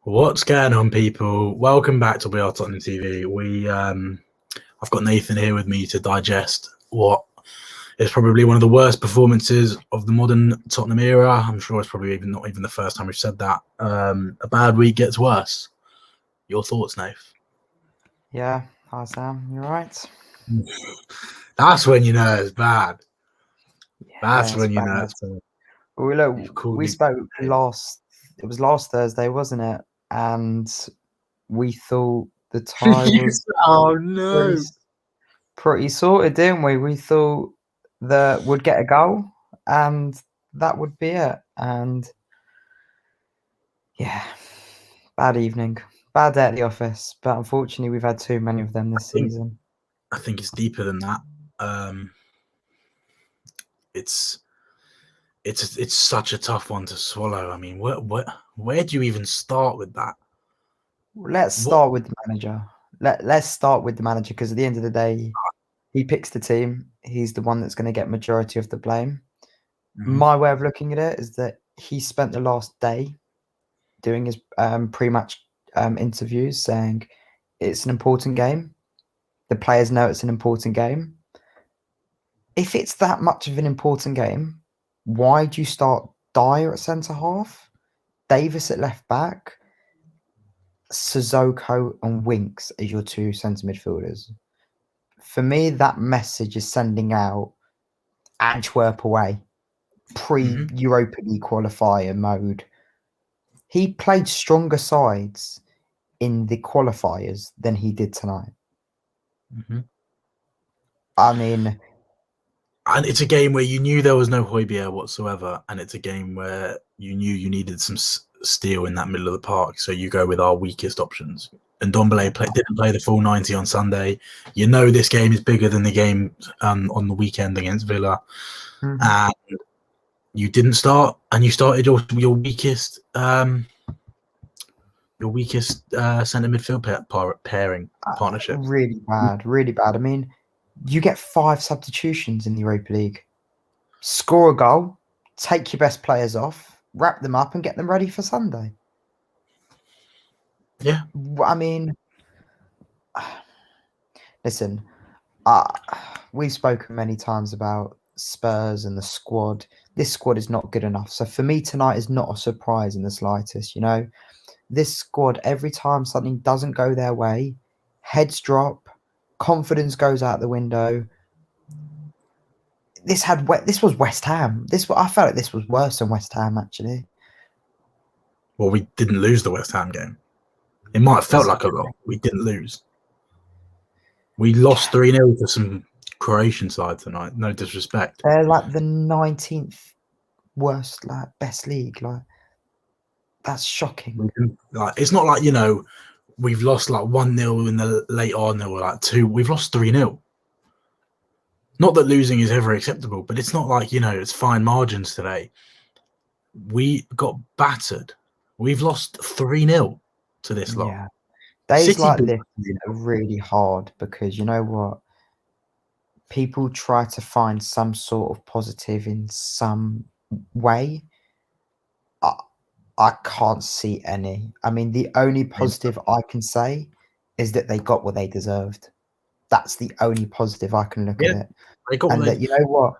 What's going on, people? Welcome back to WeAreTottenham TV. I've got Nathan here with me to digest what is probably one of the worst performances of the modern Tottenham era. I'm sure it's probably not even the first time we've said that. A bad week gets worse. Your thoughts, Nath? Yeah, hi Sam, you right? That's when you know it's bad. Yeah, That's it's when you bad. know it's bad. We spoke last. It was last Thursday, wasn't it? And we thought the tie was Oh no! pretty sorted, didn't we? We thought that we'd get a goal, and that would be it. And yeah, bad evening, bad day at the office. But unfortunately, we've had too many of them this season. I think it's deeper than that. It's such a tough one to swallow. I mean, where do you even start with that? Let's start with the manager. Let's start with the manager because at the end of the day, he picks the team. He's the one that's going to get majority of the blame. My way of looking at it is that he spent the last day doing his pre-match interviews saying it's an important game. The players know it's an important game. If it's that much of an important game, why do you start Dyer at centre half, Davis at left back, Sissoko and Winks as your two centre midfielders? For me, that message is sending out Antwerp away, pre-Europa League qualifier mode. He played stronger sides in the qualifiers than he did tonight. I mean, and it's a game where you knew there was no Højbjerg whatsoever, and it's a game where you knew you needed some steel in that middle of the park, so you go with our weakest options. And Ndombele didn't play the full 90 on Sunday. You know this game is bigger than the game on the weekend against Villa. And you didn't start, and you started your weakest centre midfield pairing partnership. Really bad, really bad. I mean, you get 5 substitutions in the Europa League. Score a goal, take your best players off, wrap them up, and get them ready for Sunday. Yeah. I mean, listen, we've spoken many times about Spurs and the squad. This squad is not good enough. So for me, tonight is not a surprise in the slightest. You know, this squad, every time something doesn't go their way, heads drop, confidence goes out the window. This was West Ham. I felt like this was worse than West Ham, actually. Well, we didn't lose the West Ham game. It might have felt like a lot. We didn't lose. We lost 3-0 to some Croatian side tonight. No disrespect. They're like the 19th worst, best league. That's shocking. It's not like, you know, we've lost 1-0 in the late on or 2. We've lost 3-0. Not that losing is ever acceptable, but it's not like, you know, it's fine margins today. We got battered. We've lost 3-0 to this lot. Yeah. Days like this are really hard because you know what? People try to find some sort of positive in some way. I can't see any. I mean, the only positive I can say is that they got what they deserved. That's the only positive I can look at it. And that, you know what?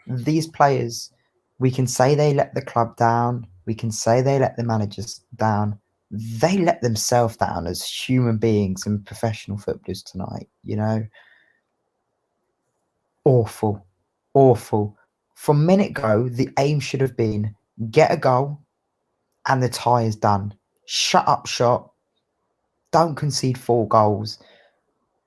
These players, we can say they let the club down. We can say they let the managers down. They let themselves down as human beings and professional footballers tonight, you know? Awful. Awful. From minute go, the aim should have been get a goal and the tie is done. Shut up shop. Don't concede 4 goals.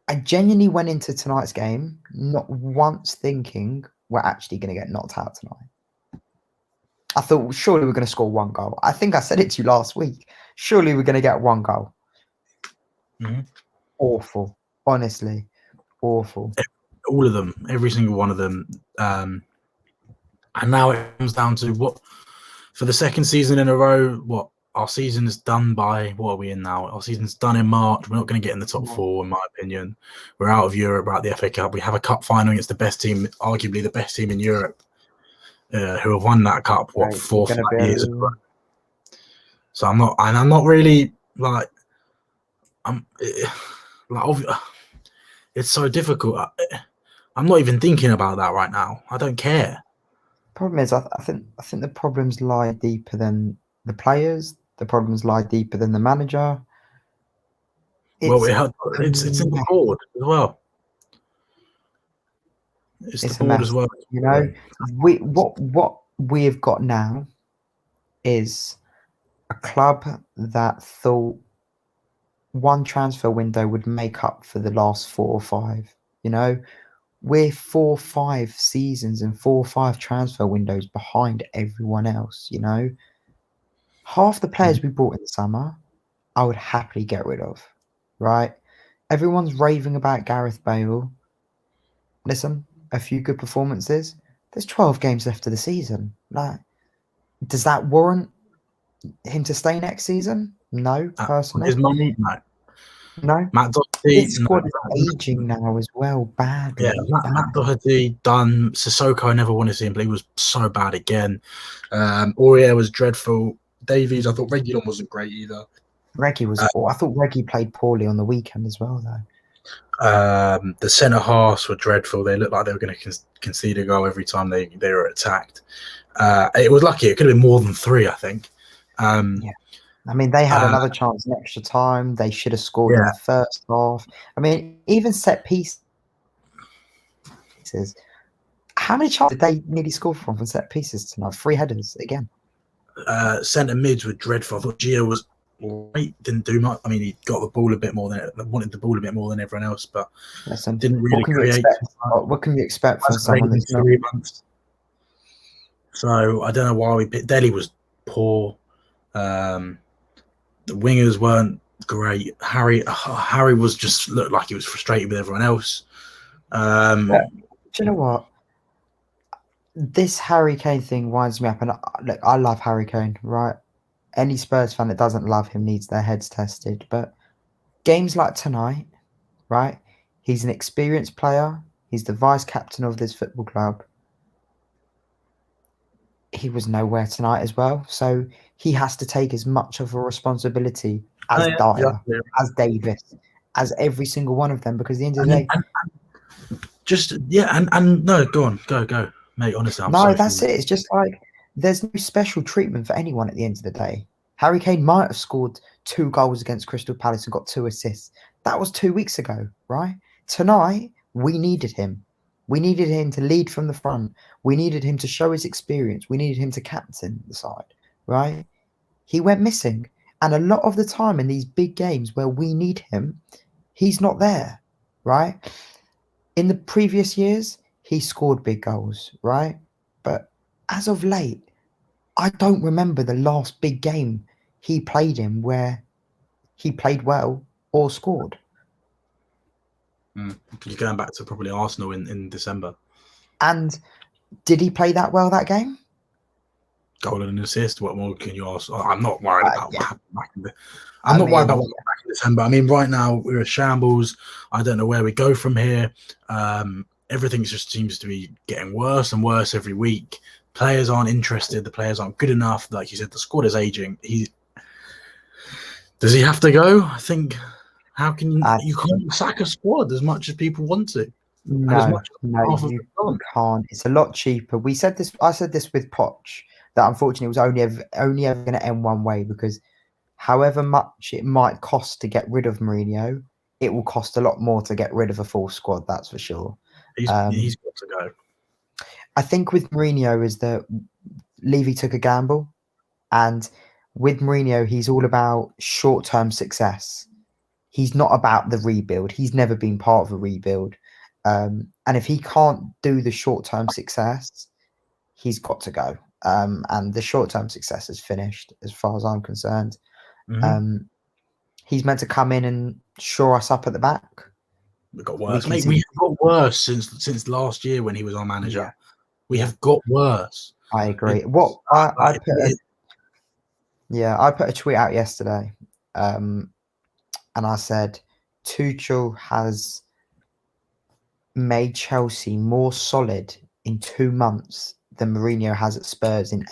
I genuinely went into tonight's game not once thinking we're actually going to get knocked out tonight. I thought surely we're going to score 1 goal. I think I said it to you last week. Surely we're going to get 1 goal. Awful. Honestly, awful. All of them, every single one of them. And now it comes down to what, for the second season in a row, what our season is done by, what are we in now? Our season's done in March. We're not going to get in the top 4, in my opinion. We're out of Europe, we're out the FA Cup. We have a cup final against the best team, arguably the best team in Europe, who have won that cup, 4 or 5 years ago. So I'm not really Like, it's so difficult. I'm not even thinking about that right now. I don't care. Problem is, I think the problems lie deeper than the players. The problems lie deeper than the manager. Well, It's it's in the board as well. It's the it's a board as mess. well. You know, what we have got now is a club that thought one transfer window would make up for the last 4 or 5. You know, we're 4 or 5 seasons and 4 or 5 transfer windows behind everyone else. You know, half the players we bought in the summer, I would happily get rid of. Right? Everyone's raving about Gareth Bale. Listen, a few good performances. There's 12 games left of the season. Like, does that warrant him to stay next season? No, personally. His money, no. No. Matt Doherty, This no. squad is aging now as well, Yeah, badly. Matt Doherty done. Sissoko, I never wanted to see him, but he was so bad again. Aurier was dreadful. Davies, I thought Reguilon wasn't great either. Reggie was poor. I thought Reggie played poorly on the weekend as well, though. The centre halves were dreadful. They looked like they were going to concede a goal every time they were attacked. It was lucky. It could have been more than 3, I think. Yeah. I mean, they had another chance in extra time. They should have scored in the first half. I mean, even set pieces. How many chances did they nearly score from set pieces tonight? 3 headers again. Centre mids were dreadful. I thought Gio was great. Didn't do much. I mean, he got the ball a bit more than wanted the ball a bit more than everyone else, but didn't really create. What can you expect from someone that's not? 3 months? So I don't know why we picked. Delhi was poor. The wingers weren't great. Harry was just looked like he was frustrated with everyone else. Do you know what? This Harry Kane thing winds me up, and look, I love Harry Kane, right? Any Spurs fan that doesn't love him needs their heads tested. But games like tonight, right? He's an experienced player. He's the vice captain of this football club. He was nowhere tonight as well, so he has to take as much of a responsibility as Dyer, as Davis, as every single one of them. Because at the end of the day, no, go, mate. Honestly, no, that's it. It's just like there's no special treatment for anyone at the end of the day. Harry Kane might have scored 2 goals against Crystal Palace and got 2 assists. That was 2 weeks ago, right? Tonight, we needed him. We needed him to lead from the front. We needed him to show his experience. We needed him to captain the side, right? He went missing. And a lot of the time in these big games where we need him, he's not there, right? In the previous years, he scored big goals, right? But as of late, I don't remember the last big game he played in where he played well or scored. You're going back to probably Arsenal in December. And did he play that well that game? Goal and an assist. What more can you ask? I'm not worried about what happened back in what happened back in December. I mean, right now we're a shambles. I don't know where we go from here. Everything just seems to be getting worse and worse every week. Players aren't interested. The players aren't good enough. Like you said, the squad is aging. Does he have to go? I think. How can you can't sack a squad as much as people want to? No, you can't. It's a lot cheaper. I said this with Poch, that unfortunately it was only ever going to end one way, because however much it might cost to get rid of Mourinho, it will cost a lot more to get rid of a full squad. That's for sure. He's got to go. I think with Mourinho is that Levy took a gamble, and with Mourinho, he's all about short-term success. He's not about the rebuild. He's never been part of a rebuild. And if he can't do the short-term success, he's got to go. And the short-term success is finished, as far as I'm concerned. He's meant to come in and shore us up at the back. We got worse. Mate, we have got worse since last year when he was our manager. Yeah. We have got worse. I agree. I put a tweet out yesterday, and I said Tuchel has made Chelsea more solid in 2 months than Mourinho has at Spurs in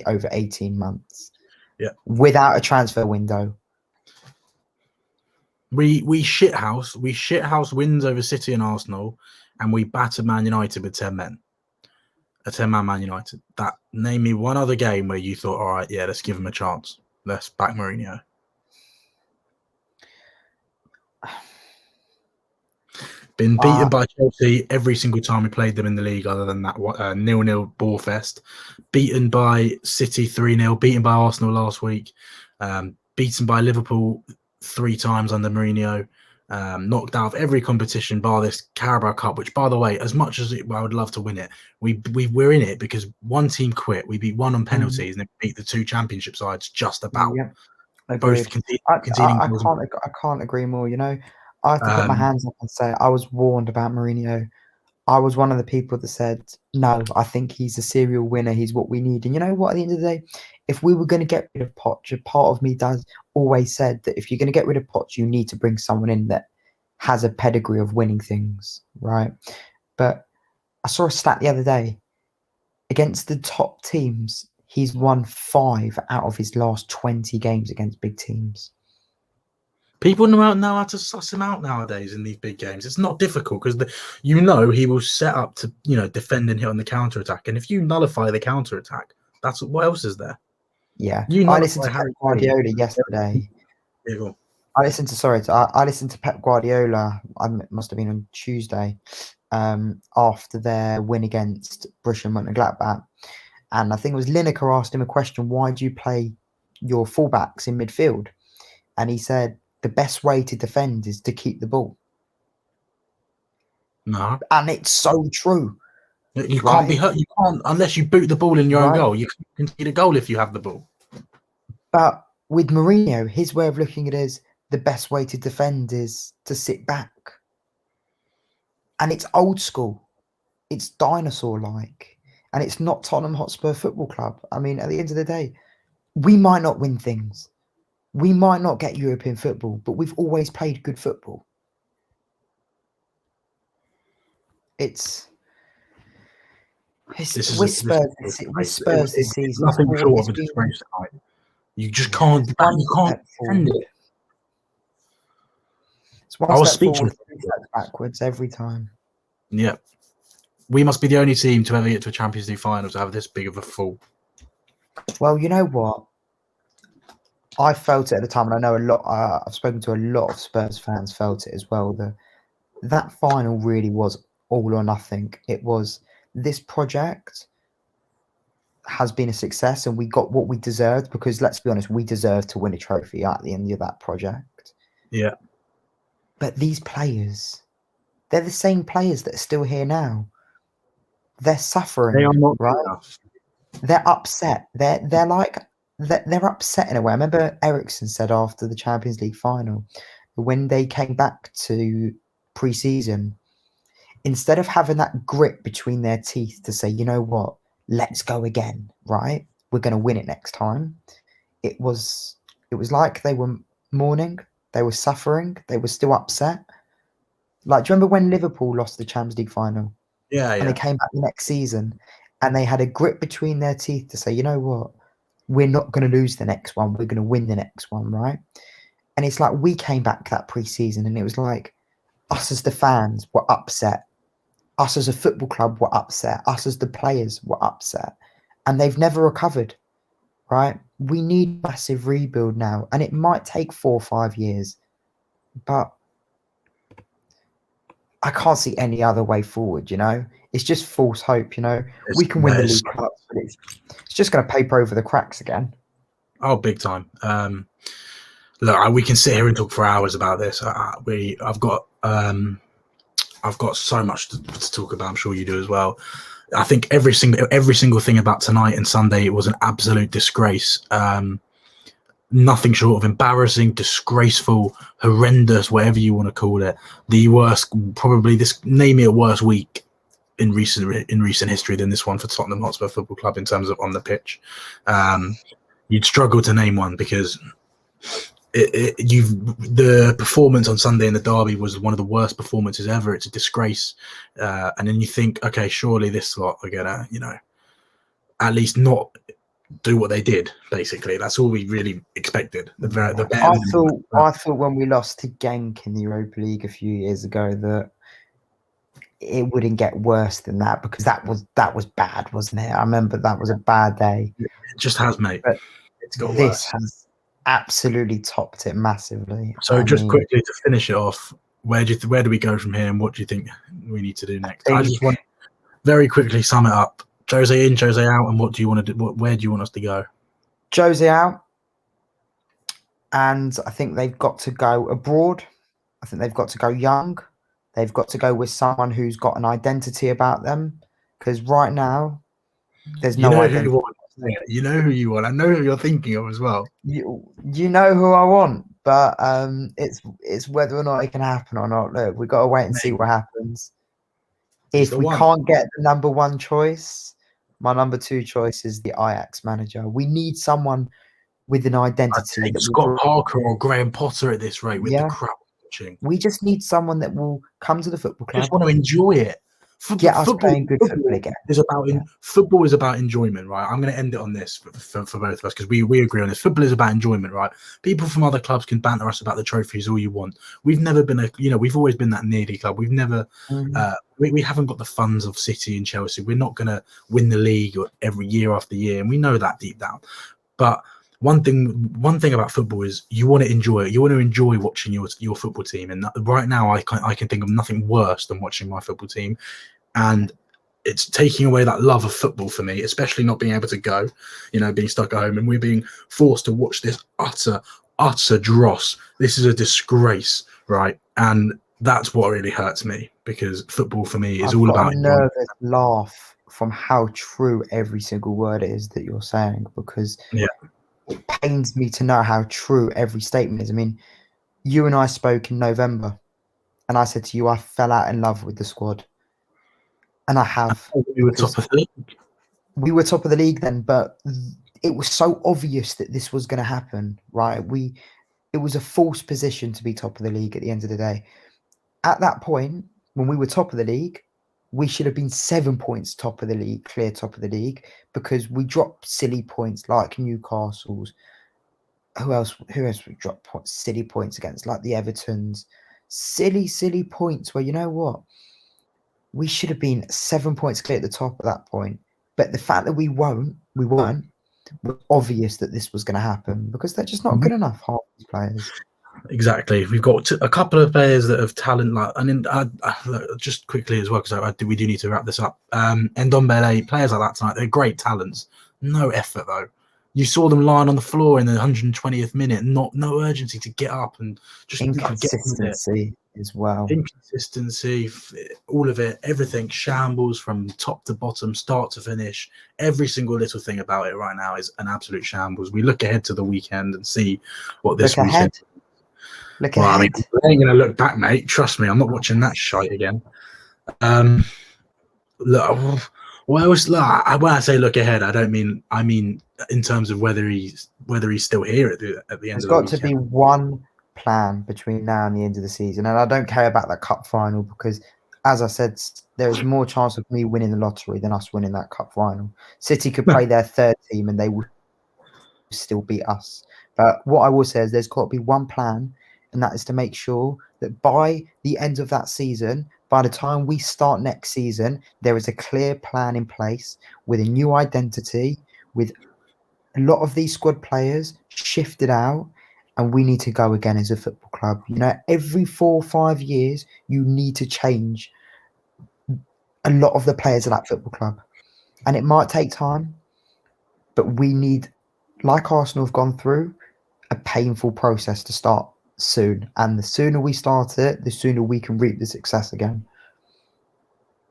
over 18 months. Yeah. Without a transfer window. We shithouse wins over City and Arsenal, and we battered Man United with 10 men. A 10-man Man United. Name me one other game where you thought, all right, yeah, let's give him a chance. Let's back Mourinho. Been beaten by Chelsea every single time we played them in the league, other than that 0-0 ball fest. Beaten by City 3-0. Beaten by Arsenal last week. Beaten by Liverpool 3 times under Mourinho. Knocked out of every competition bar this Carabao Cup, which, by the way, as much as I would love to win it, we're in it because one team quit. We beat one on penalties and then beat the 2 championship sides just about. Yep. Both conceding goals. I can't agree more. You know, I have to put my hands up and say I was warned about Mourinho. I was one of the people that said, no, I think he's a serial winner. He's what we need. And you know what? At the end of the day, if we were going to get rid of Poch, a part of me does always said that if you're going to get rid of Poch, you need to bring someone in that has a pedigree of winning things, right? But I saw a stat the other day. Against the top teams, he's won 5 out of his last 20 games against big teams. People know how to suss him out nowadays in these big games. It's not difficult because he will set up to defend and hit on the counter attack. And if you nullify the counter attack, that's what else is there? Yeah, I listened to Pep Guardiola yesterday. Yeah, go on. I listened to Pep Guardiola. It must have been on Tuesday, after their win against Borussia Mönchengladbach, and I think it was Lineker asked him a question: why do you play your fullbacks in midfield? And he said the best way to defend is to keep the ball. No, and it's so true. You can't be hurt. You can't unless you boot the ball in your own goal. You can concede a goal if you have the ball. But with Mourinho, his way of looking at it is the best way to defend is to sit back. And it's old school. It's dinosaur-like. And it's not Tottenham Hotspur Football Club. I mean, at the end of the day, we might not win things. We might not get European football, but we've always played good football. It's Spurs this season. Nothing short of a disgrace tonight. You just can't. You can't defend it. It's one step forward, 3 steps backwards every time. Yeah, we must be the only team to ever get to a Champions League final to have this big of a fall. Well, you know what? I felt it at the time, and I know a lot. I've spoken to a lot of Spurs fans felt it as well. That final really was all or nothing. It was, this project has been a success, and we got what we deserved, because let's be honest, we deserved to win a trophy at the end of that project. Yeah. But these players, they're the same players that are still here now. They're suffering. They are not right. They're upset. They're upset in a way. I remember Ericsson said after the Champions League final, when they came back to pre-season, instead of having that grit between their teeth to say, you know what, let's go again, right? We're going to win it next time. It was like they were mourning. They were suffering. They were still upset. Like, do you remember when Liverpool lost the Champions League final? Yeah. And they came back the next season, and they had a grit between their teeth to say, you know what, we're not going to lose the next one. We're going to win the next one, right? And it's like we came back that pre-season, and it was like us as the fans were upset. Us as a football club were upset. Us as the players were upset. And they've never recovered, right? We need massive rebuild now. And it might take 4 or 5 years. But I can't see any other way forward, you know? It's just false hope, you know? We can win the League Cup, but it's just going to paper over the cracks again. Oh, big time. Look, we can sit here and talk for hours about this. I've got so much to talk about. I'm sure you do as well. I think every single thing about tonight and Sunday, it was an absolute disgrace. Nothing short of embarrassing, disgraceful, horrendous, whatever you want to call it. The worst, probably name me a worse week in recent history than this one for Tottenham Hotspur Football Club in terms of on the pitch. You'd struggle to name one, because the performance on Sunday in the derby was one of the worst performances ever. It's a disgrace. And then you think, okay, surely this lot are gonna, at least not do what they did. Basically, that's all we really expected. The bare I thought when we lost to Genk in the Europa League a few years ago that it wouldn't get worse than that, because that was bad, wasn't it? I remember that was a bad day. It just has, mate. But it's got this worse. has absolutely topped it massively. So just quickly to finish it off, where do we go from here, and what do you think we need to do next? I just want to very quickly sum it up. Jose in, Jose out, and what do you want to do? Where do you want us to go? Jose out, and I think they've got to go abroad. I think they've got to go young. They've got to go with someone who's got an identity about them, because right now there's no identity. You know who you want. I know who you're thinking of as well. You know who I want, but it's whether or not it can happen or not. Look, we've got to wait and see what happens. If we can't get the number one choice, my number two choice is the Ajax manager. We need someone with an identity. That Scott Parker or Graham Potter at this rate with the crowd watching. We just need someone that will come to the football club. Just want to enjoy it. Get us playing good football again. Football is about enjoyment, right? I'm going to end it on this for both of us, because we agree on this. Football is about enjoyment, right? People from other clubs can banter us about the trophies all you want. We've never been we've always been that nearly club. We've never, we haven't got the funds of City and Chelsea. We're not going to win the league every year after year, and we know that deep down. But one thing about football is you want to enjoy it. You want to enjoy watching your football team, and right now I can think of nothing worse than watching my football team. And it's taking away that love of football for me, especially not being able to go, being stuck at home, and we're being forced to watch this utter dross. This is a disgrace, right? And that's what really hurts me, because football for me is all about a nervous laugh from how true every single word is that you're saying, because it pains me to know how true every statement is. I mean, you and I spoke in November, and I said to you, I fell out in love with the squad. And I have. We were top of the league. We were top of the league then, but it was so obvious that this was going to happen, right? It was a false position to be top of the league at the end of the day. At that point, when we were top of the league, we should have been 7 points top of the league, clear top of the league, because we dropped silly points like Newcastle's. Who else we dropped silly points against, like the Evertons? Silly points where, you know what? We should have been 7 points clear at the top at that point. But the fact that we weren't, was obvious that this was going to happen, because they're just not good enough, half these players. Exactly. We've got a couple of players that have talent, just quickly as well, because we do need to wrap this up. Ndombele, players like that tonight, they're great talents. No effort, though. You saw them lying on the floor in the 120th minute, no urgency to get up and just inconsistency as well. Inconsistency, all of it, everything, shambles from top to bottom, start to finish. Every single little thing about it right now is an absolute shambles. We look ahead to the weekend and see what this weekend. Look ahead. I mean, I ain't gonna look back, mate. Trust me, I'm not watching that shite again. Look, when I say look ahead, I mean in terms of whether he's still here at the end of the weekend. There's got to be one plan between now and the end of the season, and I don't care about that cup final, because, as I said, there is more chance of me winning the lottery than us winning that cup final. City could play their third team and they would still beat us. But what I will say is there's got to be one plan, and that is to make sure that by the end of that season, by the time we start next season, there is a clear plan in place with a new identity, with a lot of these squad players shifted out, and we need to go again as a football club. Every 4 or 5 years, you need to change a lot of the players of that football club. And it might take time, but we need, like Arsenal have gone through, a painful process to start soon. And the sooner we start it, the sooner we can reap the success again.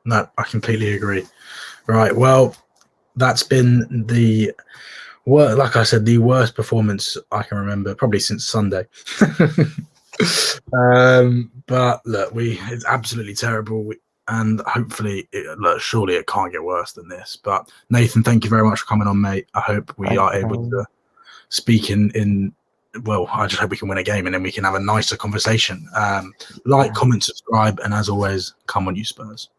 No, I completely agree. Right, well, that's been like I said, the worst performance I can remember, probably since Sunday. But look, it's absolutely terrible, and hopefully, surely it can't get worse than this. But Nathan, thank you very much for coming on, mate. I hope we are able to speak well, I just hope we can win a game, and then we can have a nicer conversation. Like, comment, subscribe, and as always, come on, you Spurs.